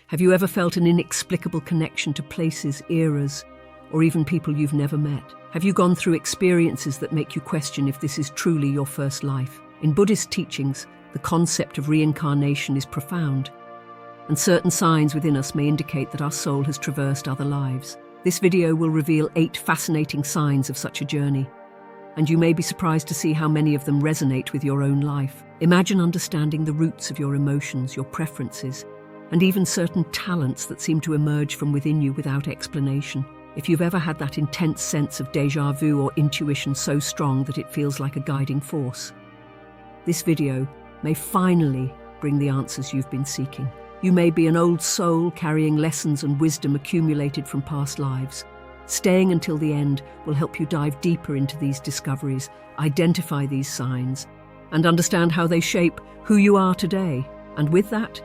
Have you ever felt an inexplicable connection to places, eras, or even people you've never met? Have you gone through experiences that make you question if this is truly your first life? In Buddhist teachings, the concept of reincarnation is profound, and certain signs within us may indicate that our soul has traversed other lives. This video will reveal 8 fascinating signs of such a journey, and you may be surprised to see how many of them resonate with your own life. Imagine understanding the roots of your emotions, your preferences, and even certain talents that seem to emerge from within you without explanation. If you've ever had that intense sense of déjà vu or intuition so strong that it feels like a guiding force, this video may finally bring the answers you've been seeking. You may be an old soul carrying lessons and wisdom accumulated from past lives. Staying until the end will help you dive deeper into these discoveries, identify these signs, and understand how they shape who you are today. And with that,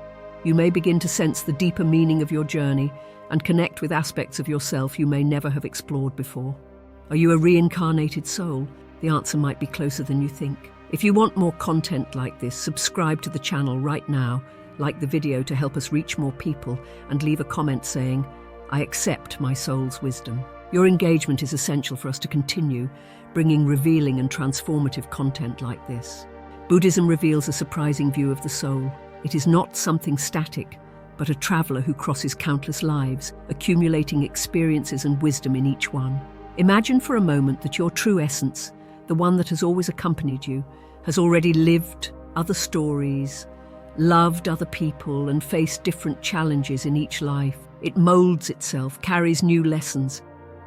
you may begin to sense the deeper meaning of your journey and connect with aspects of yourself you may never have explored before. Are you a reincarnated soul? The answer might be closer than you think. If you want more content like this, subscribe to the channel right now, like the video to help us reach more people, and leave a comment saying, "I accept my soul's wisdom." Your engagement is essential for us to continue bringing revealing and transformative content like this. Buddhism reveals a surprising view of the soul. It is not something static, but a traveler who crosses countless lives, accumulating experiences and wisdom in each one. Imagine for a moment that your true essence, the one that has always accompanied you, has already lived other stories, loved other people, and faced different challenges in each life. It molds itself, carries new lessons,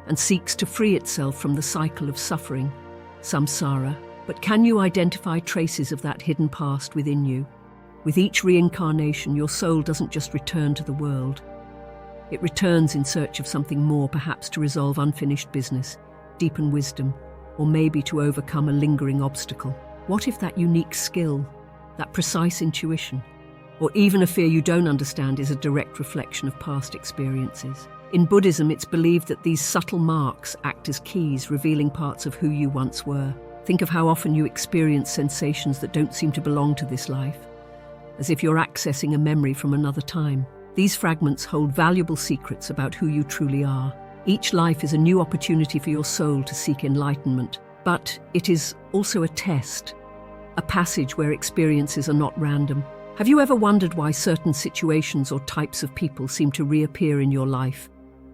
and seeks to free itself from the cycle of suffering, samsara. But can you identify traces of that hidden past within you? With each reincarnation, your soul doesn't just return to the world. It returns in search of something more, perhaps to resolve unfinished business, deepen wisdom, or maybe to overcome a lingering obstacle. What if that unique skill, that precise intuition, or even a fear you don't understand is a direct reflection of past experiences? In Buddhism, it's believed that these subtle marks act as keys, revealing parts of who you once were. Think of how often you experience sensations that don't seem to belong to this life, as if you're accessing a memory from another time. These fragments hold valuable secrets about who you truly are. Each life is a new opportunity for your soul to seek enlightenment, but it is also a test, a passage where experiences are not random. Have you ever wondered why certain situations or types of people seem to reappear in your life,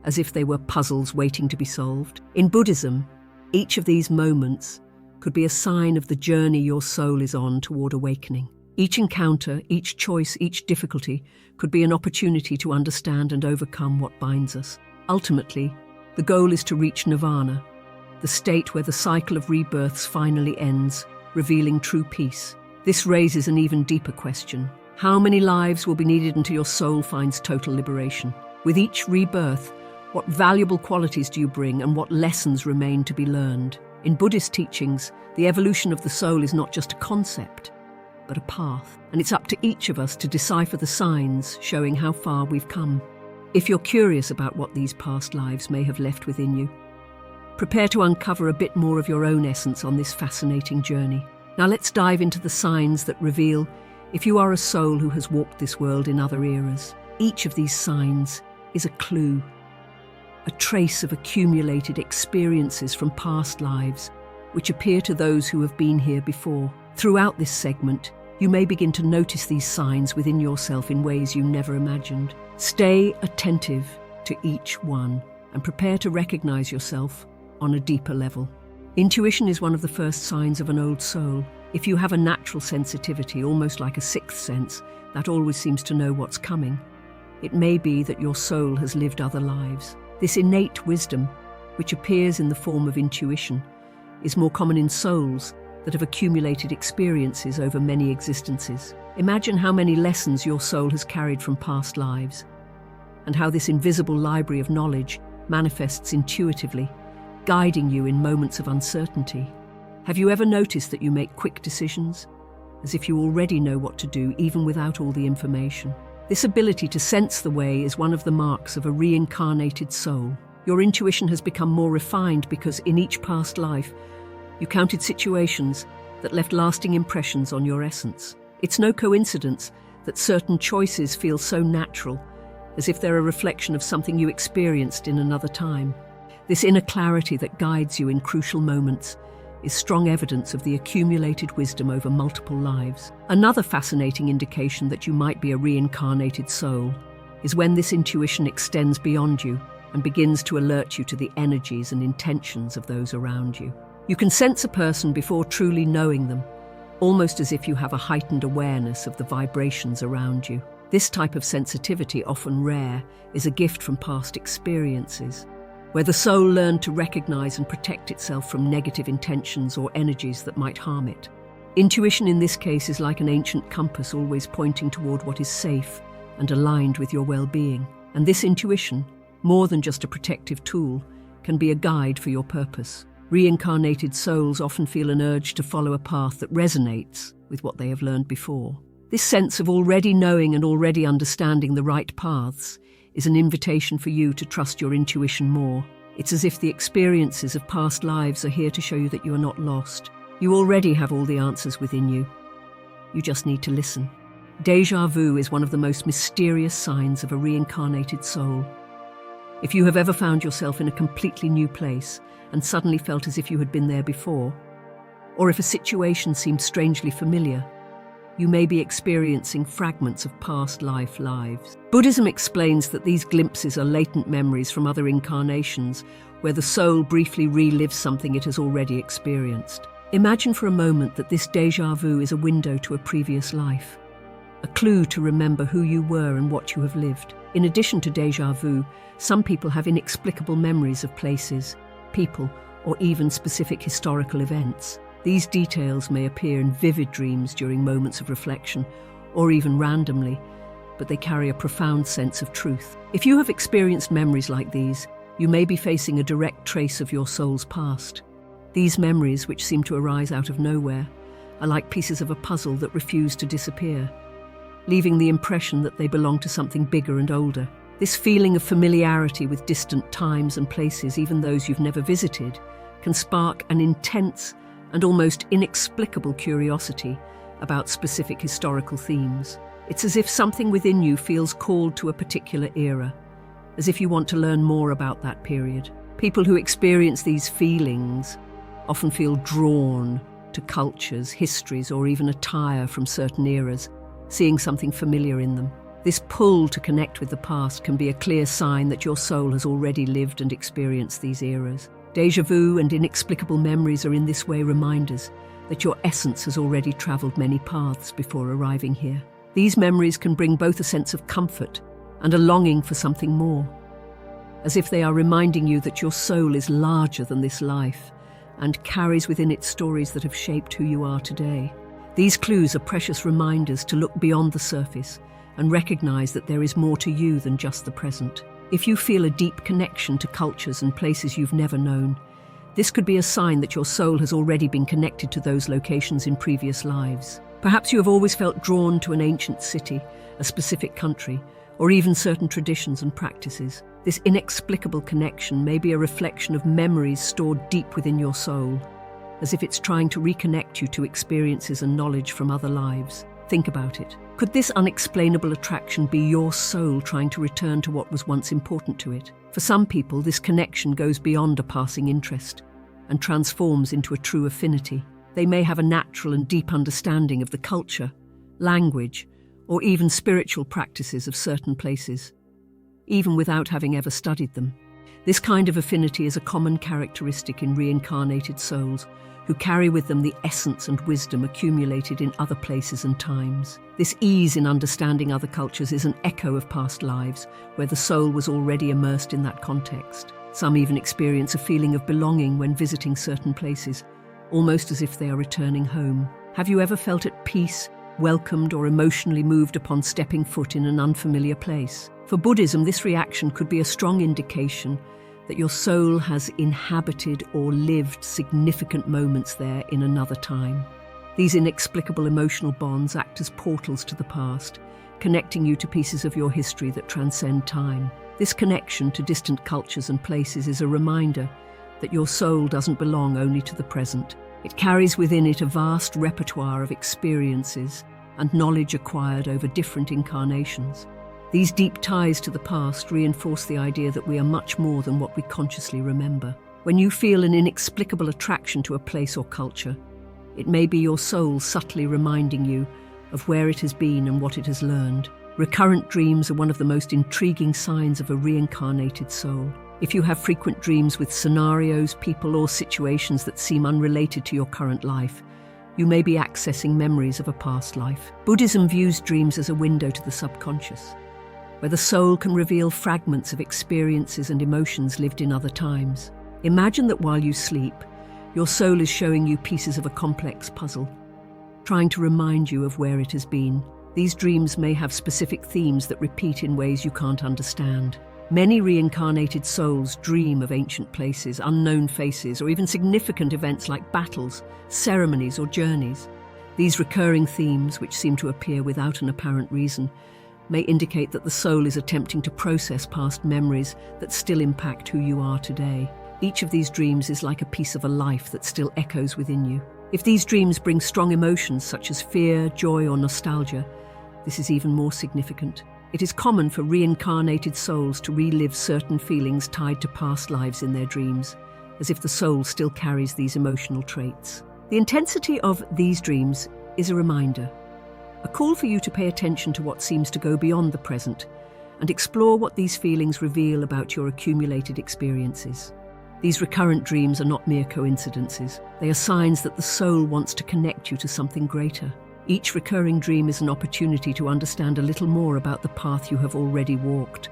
as if they were puzzles waiting to be solved? In Buddhism, each of these moments could be a sign of the journey your soul is on toward awakening. Each encounter, each choice, each difficulty could be an opportunity to understand and overcome what binds us. Ultimately, the goal is to reach nirvana, the state where the cycle of rebirths finally ends, revealing true peace. This raises an even deeper question. How many lives will be needed until your soul finds total liberation? With each rebirth, what valuable qualities do you bring, and what lessons remain to be learned? In Buddhist teachings, the evolution of the soul is not just a concept, but a path, and it's up to each of us to decipher the signs showing how far we've come. If you're curious about what these past lives may have left within you, prepare to uncover a bit more of your own essence on this fascinating journey. Now let's dive into the signs that reveal if you are a soul who has walked this world in other eras. Each of these signs is a clue, a trace of accumulated experiences from past lives, which appear to those who have been here before. Throughout this segment, you may begin to notice these signs within yourself in ways you never imagined. Stay attentive to each one and prepare to recognize yourself on a deeper level. Intuition is one of the first signs of an old soul. If you have a natural sensitivity, almost like a sixth sense, that always seems to know what's coming, it may be that your soul has lived other lives. This innate wisdom, which appears in the form of intuition, is more common in souls that have accumulated experiences over many existences. Imagine how many lessons your soul has carried from past lives, and how this invisible library of knowledge manifests intuitively, guiding you in moments of uncertainty. Have you ever noticed that you make quick decisions, as if you already know what to do, even without all the information? This ability to sense the way is one of the marks of a reincarnated soul. Your intuition has become more refined because in each past life, you counted situations that left lasting impressions on your essence. It's no coincidence that certain choices feel so natural, as if they're a reflection of something you experienced in another time. This inner clarity that guides you in crucial moments is strong evidence of the accumulated wisdom over multiple lives. Another fascinating indication that you might be a reincarnated soul is when this intuition extends beyond you and begins to alert you to the energies and intentions of those around you. You can sense a person before truly knowing them, almost as if you have a heightened awareness of the vibrations around you. This type of sensitivity, often rare, is a gift from past experiences, where the soul learned to recognize and protect itself from negative intentions or energies that might harm it. Intuition in this case is like an ancient compass, always pointing toward what is safe and aligned with your well-being. And this intuition, more than just a protective tool, can be a guide for your purpose. Reincarnated souls often feel an urge to follow a path that resonates with what they have learned before. This sense of already knowing and already understanding the right paths is an invitation for you to trust your intuition more. It's as if the experiences of past lives are here to show you that you are not lost. You already have all the answers within you. You just need to listen. Déjà vu is one of the most mysterious signs of a reincarnated soul. If you have ever found yourself in a completely new place and suddenly felt as if you had been there before, or if a situation seemed strangely familiar, you may be experiencing fragments of past lives. Buddhism explains that these glimpses are latent memories from other incarnations, where the soul briefly relives something it has already experienced. Imagine for a moment that this déjà vu is a window to a previous life, a clue to remember who you were and what you have lived. In addition to déjà vu, some people have inexplicable memories of places, people, or even specific historical events. These details may appear in vivid dreams during moments of reflection, or even randomly, but they carry a profound sense of truth. If you have experienced memories like these, you may be facing a direct trace of your soul's past. These memories, which seem to arise out of nowhere, are like pieces of a puzzle that refuse to disappear, leaving the impression that they belong to something bigger and older. This feeling of familiarity with distant times and places, even those you've never visited, can spark an intense and almost inexplicable curiosity about specific historical themes. It's as if something within you feels called to a particular era, as if you want to learn more about that period. People who experience these feelings often feel drawn to cultures, histories, or even attire from certain eras, seeing something familiar in them. This pull to connect with the past can be a clear sign that your soul has already lived and experienced these eras. Déjà vu and inexplicable memories are in this way reminders that your essence has already traveled many paths before arriving here. These memories can bring both a sense of comfort and a longing for something more, as if they are reminding you that your soul is larger than this life and carries within it stories that have shaped who you are today. These clues are precious reminders to look beyond the surface and recognize that there is more to you than just the present. If you feel a deep connection to cultures and places you've never known, this could be a sign that your soul has already been connected to those locations in previous lives. Perhaps you have always felt drawn to an ancient city, a specific country, or even certain traditions and practices. This inexplicable connection may be a reflection of memories stored deep within your soul, as if it's trying to reconnect you to experiences and knowledge from other lives. Think about it. Could this unexplainable attraction be your soul trying to return to what was once important to it? For some people, this connection goes beyond a passing interest and transforms into a true affinity. They may have a natural and deep understanding of the culture, language, or even spiritual practices of certain places, even without having ever studied them. This kind of affinity is a common characteristic in reincarnated souls who carry with them the essence and wisdom accumulated in other places and times. This ease in understanding other cultures is an echo of past lives, where the soul was already immersed in that context. Some even experience a feeling of belonging when visiting certain places, almost as if they are returning home. Have you ever felt at peace, welcomed, or emotionally moved upon stepping foot in an unfamiliar place? For Buddhism, this reaction could be a strong indication that your soul has inhabited or lived significant moments there in another time. These inexplicable emotional bonds act as portals to the past, connecting you to pieces of your history that transcend time. This connection to distant cultures and places is a reminder that your soul doesn't belong only to the present. It carries within it a vast repertoire of experiences and knowledge acquired over different incarnations. These deep ties to the past reinforce the idea that we are much more than what we consciously remember. When you feel an inexplicable attraction to a place or culture, it may be your soul subtly reminding you of where it has been and what it has learned. Recurrent dreams are one of the most intriguing signs of a reincarnated soul. If you have frequent dreams with scenarios, people, or situations that seem unrelated to your current life, you may be accessing memories of a past life. Buddhism views dreams as a window to the subconscious, where the soul can reveal fragments of experiences and emotions lived in other times. Imagine that while you sleep, your soul is showing you pieces of a complex puzzle, trying to remind you of where it has been. These dreams may have specific themes that repeat in ways you can't understand. Many reincarnated souls dream of ancient places, unknown faces, or even significant events like battles, ceremonies, or journeys. These recurring themes, which seem to appear without an apparent reason, may indicate that the soul is attempting to process past memories that still impact who you are today. Each of these dreams is like a piece of a life that still echoes within you. If these dreams bring strong emotions such as fear, joy, or nostalgia, this is even more significant. It is common for reincarnated souls to relive certain feelings tied to past lives in their dreams, as if the soul still carries these emotional traits. The intensity of these dreams is a reminder, a call for you to pay attention to what seems to go beyond the present and explore what these feelings reveal about your accumulated experiences. These recurrent dreams are not mere coincidences. They are signs that the soul wants to connect you to something greater. Each recurring dream is an opportunity to understand a little more about the path you have already walked,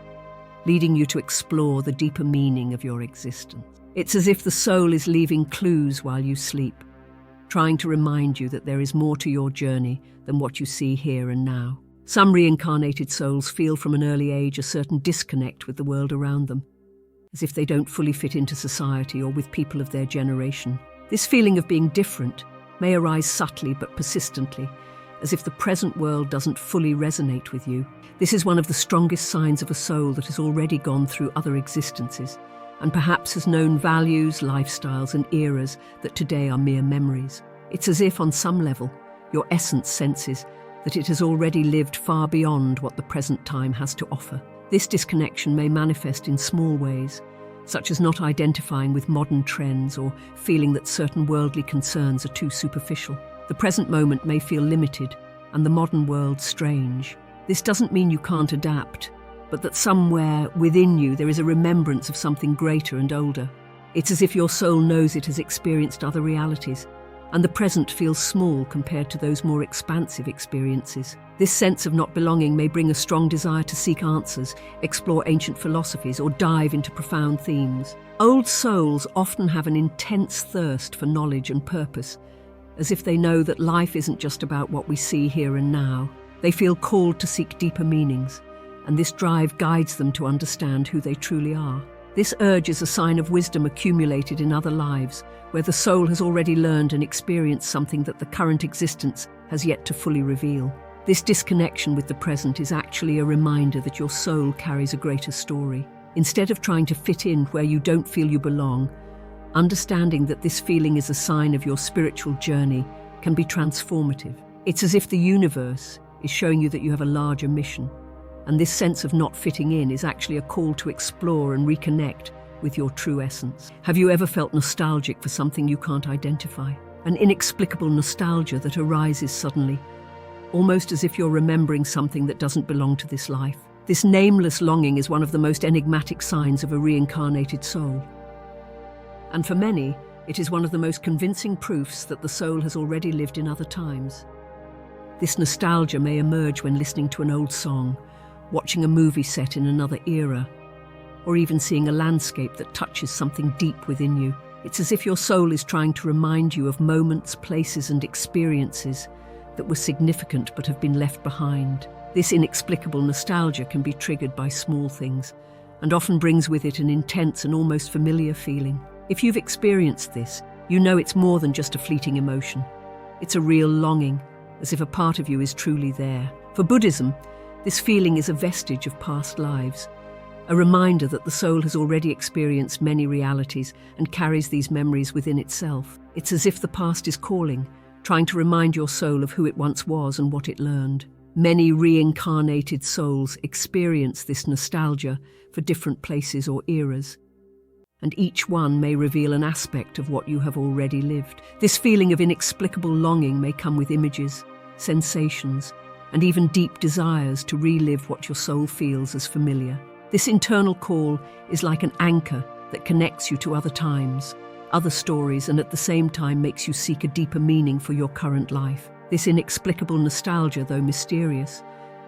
leading you to explore the deeper meaning of your existence. It's as if the soul is leaving clues while you sleep, trying to remind you that there is more to your journey than what you see here and now. Some reincarnated souls feel from an early age a certain disconnect with the world around them, as if they don't fully fit into society or with people of their generation. This feeling of being different may arise subtly but persistently, as if the present world doesn't fully resonate with you. This is one of the strongest signs of a soul that has already gone through other existences, and perhaps has known values, lifestyles, and eras that today are mere memories. It's as if, on some level, your essence senses that it has already lived far beyond what the present time has to offer. This disconnection may manifest in small ways, such as not identifying with modern trends or feeling that certain worldly concerns are too superficial. The present moment may feel limited and the modern world strange. This doesn't mean you can't adapt, but that somewhere within you there is a remembrance of something greater and older. It's as if your soul knows it has experienced other realities, and the present feels small compared to those more expansive experiences. This sense of not belonging may bring a strong desire to seek answers, explore ancient philosophies, or dive into profound themes. Old souls often have an intense thirst for knowledge and purpose, as if they know that life isn't just about what we see here and now. They feel called to seek deeper meanings, and this drive guides them to understand who they truly are. This urge is a sign of wisdom accumulated in other lives, where the soul has already learned and experienced something that the current existence has yet to fully reveal. This disconnection with the present is actually a reminder that your soul carries a greater story. Instead of trying to fit in where you don't feel you belong, understanding that this feeling is a sign of your spiritual journey can be transformative. It's as if the universe is showing you that you have a larger mission, and this sense of not fitting in is actually a call to explore and reconnect with your true essence. Have you ever felt nostalgic for something you can't identify? An inexplicable nostalgia that arises suddenly, almost as if you're remembering something that doesn't belong to this life. This nameless longing is one of the most enigmatic signs of a reincarnated soul. And for many, it is one of the most convincing proofs that the soul has already lived in other times. This nostalgia may emerge when listening to an old song, watching a movie set in another era, or even seeing a landscape that touches something deep within you. It's as if your soul is trying to remind you of moments, places, and experiences that were significant but have been left behind. This inexplicable nostalgia can be triggered by small things, and often brings with it an intense and almost familiar feeling. If you've experienced this, you know it's more than just a fleeting emotion. It's a real longing, as if a part of you is truly there. For Buddhism, this feeling is a vestige of past lives, a reminder that the soul has already experienced many realities and carries these memories within itself. It's as if the past is calling, trying to remind your soul of who it once was and what it learned. Many reincarnated souls experience this nostalgia for different places or eras, and each one may reveal an aspect of what you have already lived. This feeling of inexplicable longing may come with images, sensations, and even deep desires to relive what your soul feels as familiar. This internal call is like an anchor that connects you to other times, other stories, and at the same time makes you seek a deeper meaning for your current life. This inexplicable nostalgia, though mysterious,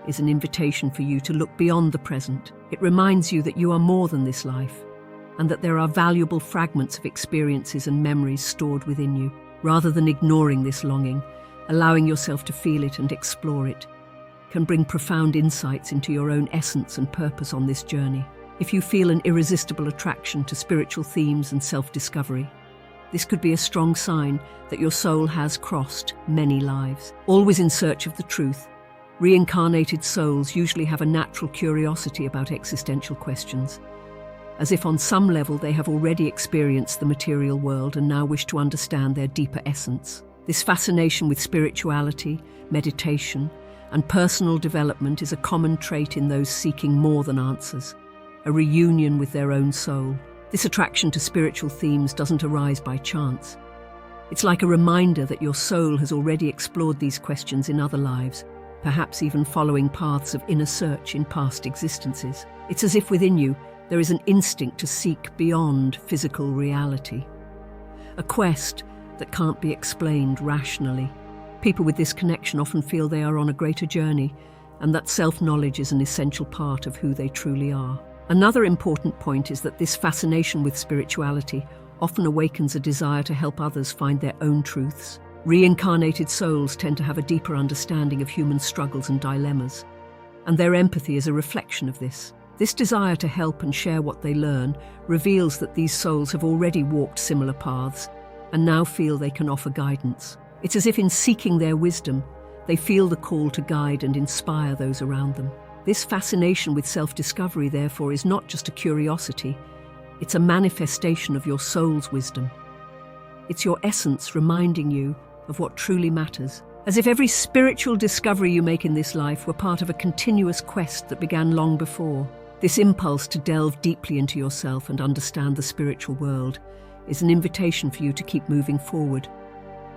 is an invitation for you to look beyond the present. It reminds you that you are more than this life, and that there are valuable fragments of experiences and memories stored within you. Rather than ignoring this longing, allowing yourself to feel it and explore it can bring profound insights into your own essence and purpose on this journey. If you feel an irresistible attraction to spiritual themes and self-discovery, this could be a strong sign that your soul has crossed many lives. Always in search of the truth, reincarnated souls usually have a natural curiosity about existential questions, as if on some level they have already experienced the material world and now wish to understand their deeper essence. This fascination with spirituality, meditation, and personal development is a common trait in those seeking more than answers, a reunion with their own soul. This attraction to spiritual themes doesn't arise by chance. It's like a reminder that your soul has already explored these questions in other lives, perhaps even following paths of inner search in past existences. It's as if within you there is an instinct to seek beyond physical reality, a quest that can't be explained rationally. People with this connection often feel they are on a greater journey, and that self-knowledge is an essential part of who they truly are. Another important point is that this fascination with spirituality often awakens a desire to help others find their own truths. Reincarnated souls tend to have a deeper understanding of human struggles and dilemmas, and their empathy is a reflection of this. This desire to help and share what they learn reveals that these souls have already walked similar paths and now feel they can offer guidance. It's as if in seeking their wisdom, they feel the call to guide and inspire those around them. This fascination with self-discovery, therefore, is not just a curiosity, it's a manifestation of your soul's wisdom. It's your essence reminding you of what truly matters, as if every spiritual discovery you make in this life were part of a continuous quest that began long before. This impulse to delve deeply into yourself and understand the spiritual world is an invitation for you to keep moving forward,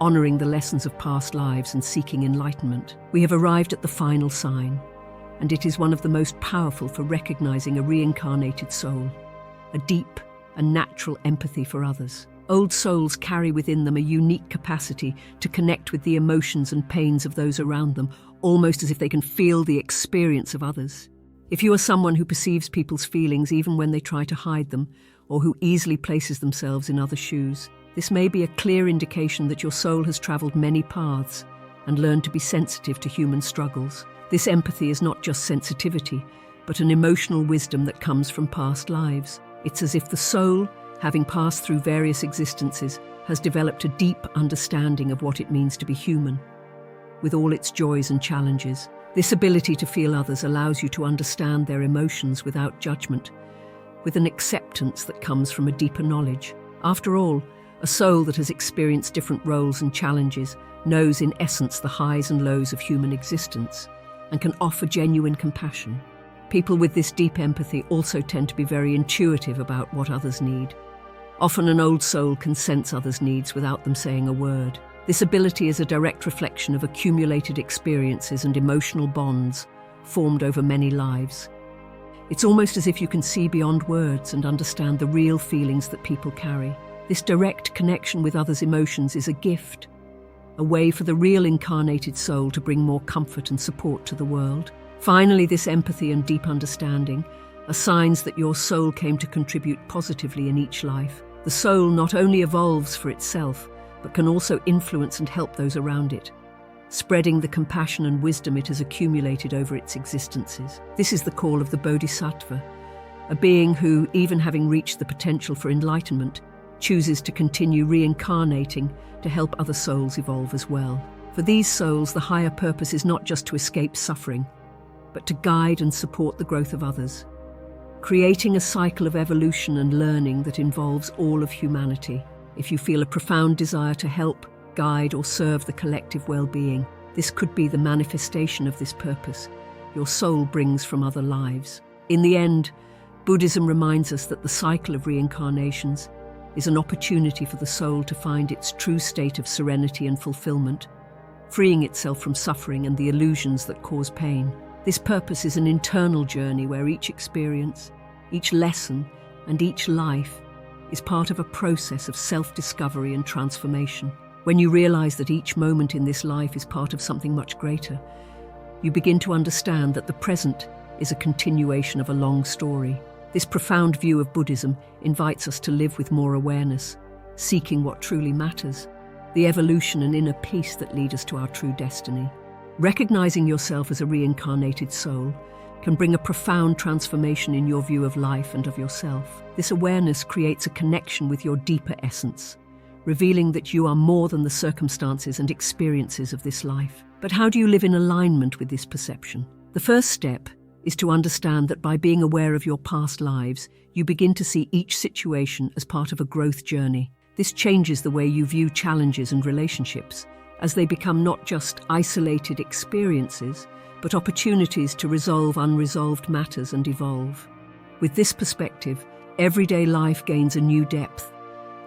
honoring the lessons of past lives and seeking enlightenment. We have arrived at the final sign, and it is one of the most powerful for recognizing a reincarnated soul, a deep and natural empathy for others. Old souls carry within them a unique capacity to connect with the emotions and pains of those around them, almost as if they can feel the experience of others. If you are someone who perceives people's feelings even when they try to hide them, or who easily places themselves in others' shoes, this may be a clear indication that your soul has traveled many paths and learned to be sensitive to human struggles. This empathy is not just sensitivity, but an emotional wisdom that comes from past lives. It's as if the soul, having passed through various existences, has developed a deep understanding of what it means to be human, with all its joys and challenges. This ability to feel others allows you to understand their emotions without judgment, with an acceptance that comes from a deeper knowledge. After all, a soul that has experienced different roles and challenges knows in essence the highs and lows of human existence and can offer genuine compassion. People with this deep empathy also tend to be very intuitive about what others need. Often an old soul can sense others' needs without them saying a word. This ability is a direct reflection of accumulated experiences and emotional bonds formed over many lives. It's almost as if you can see beyond words and understand the real feelings that people carry. This direct connection with others' emotions is a gift, a way for the real incarnated soul to bring more comfort and support to the world. Finally, this empathy and deep understanding are signs that your soul came to contribute positively in each life. The soul not only evolves for itself, but can also influence and help those around it, spreading the compassion and wisdom it has accumulated over its existences. This is the call of the Bodhisattva, a being who, even having reached the potential for enlightenment, chooses to continue reincarnating to help other souls evolve as well. For these souls, the higher purpose is not just to escape suffering, but to guide and support the growth of others, creating a cycle of evolution and learning that involves all of humanity. If you feel a profound desire to help, guide, or serve the collective well-being, This could be the manifestation of this purpose your soul brings from other lives. In the end, Buddhism reminds us that the cycle of reincarnations is an opportunity for the soul to find its true state of serenity and fulfillment, freeing itself from suffering and the illusions that cause pain. This purpose is an internal journey where each experience, each lesson, and each life is part of a process of self-discovery and transformation. When you realize that each moment in this life is part of something much greater, you begin to understand that the present is a continuation of a long story. This profound view of Buddhism invites us to live with more awareness, seeking what truly matters, the evolution and inner peace that lead us to our true destiny. Recognizing yourself as a reincarnated soul can bring a profound transformation in your view of life and of yourself. This awareness creates a connection with your deeper essence, revealing that you are more than the circumstances and experiences of this life. But how do you live in alignment with this perception? The first step is to understand that by being aware of your past lives, you begin to see each situation as part of a growth journey. This changes the way you view challenges and relationships, as they become not just isolated experiences, but opportunities to resolve unresolved matters and evolve. With this perspective, everyday life gains a new depth,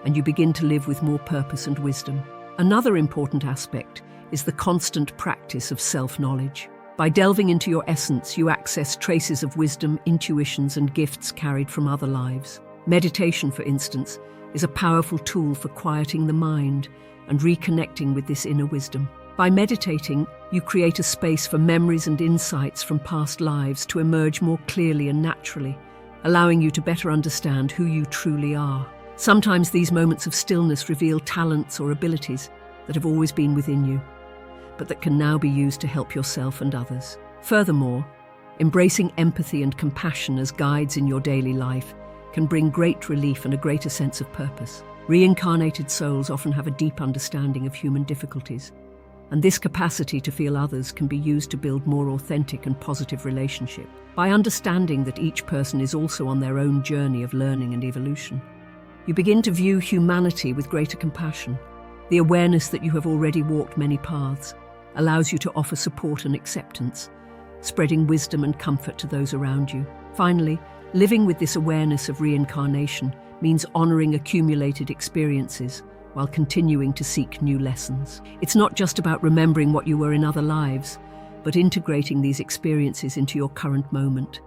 and you begin to live with more purpose and wisdom. Another important aspect is the constant practice of self-knowledge. By delving into your essence, you access traces of wisdom, intuitions, and gifts carried from other lives. Meditation, for instance, is a powerful tool for quieting the mind and reconnecting with this inner wisdom. By meditating, you create a space for memories and insights from past lives to emerge more clearly and naturally, allowing you to better understand who you truly are. Sometimes these moments of stillness reveal talents or abilities that have always been within you, but that can now be used to help yourself and others. Furthermore, embracing empathy and compassion as guides in your daily life can bring great relief and a greater sense of purpose. Reincarnated souls often have a deep understanding of human difficulties, and this capacity to feel others can be used to build more authentic and positive relationships. By understanding that each person is also on their own journey of learning and evolution, you begin to view humanity with greater compassion. The awareness that you have already walked many paths allows you to offer support and acceptance, spreading wisdom and comfort to those around you. Finally, living with this awareness of reincarnation means honoring accumulated experiences while continuing to seek new lessons. It's not just about remembering what you were in other lives, but integrating these experiences into your current moment,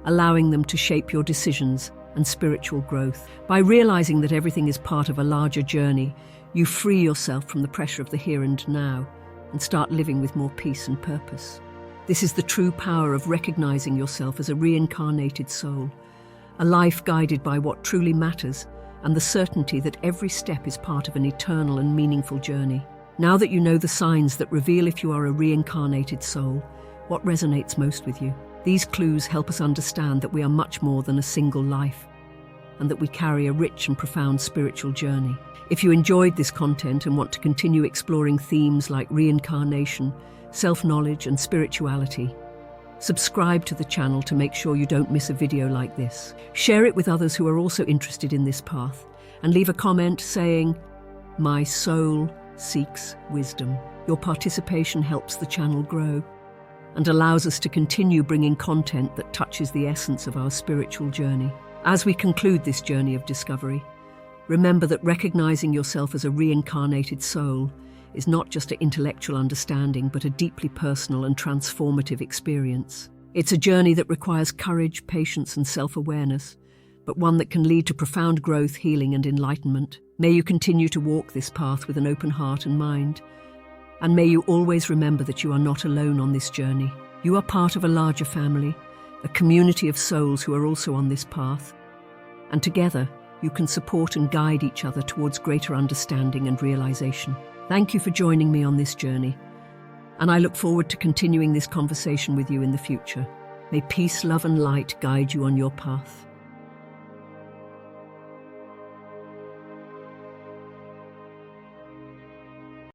allowing them to shape your decisions and spiritual growth. By realizing that everything is part of a larger journey, you free yourself from the pressure of the here and now and start living with more peace and purpose. This is the true power of recognizing yourself as a reincarnated soul, a life guided by what truly matters and the certainty that every step is part of an eternal and meaningful journey. Now that you know the signs that reveal if you are a reincarnated soul, what resonates most with you? These clues help us understand that we are much more than a single life, and that we carry a rich and profound spiritual journey. If you enjoyed this content and want to continue exploring themes like reincarnation, self-knowledge, and spirituality, subscribe to the channel to make sure you don't miss a video like this. Share it with others who are also interested in this path, and leave a comment saying, "My soul seeks wisdom." Your participation helps the channel grow and allows us to continue bringing content that touches the essence of our spiritual journey. As we conclude this journey of discovery, remember that recognizing yourself as a reincarnated soul is not just an intellectual understanding, but a deeply personal and transformative experience. It's a journey that requires courage, patience, and self-awareness, but one that can lead to profound growth, healing, and enlightenment. May you continue to walk this path with an open heart and mind, and may you always remember that you are not alone on this journey. You are part of a larger family, a community of souls who are also on this path, and together you can support and guide each other towards greater understanding and realization. Thank you for joining me on this journey, and I look forward to continuing this conversation with you in the future. May peace, love, and light guide you on your path.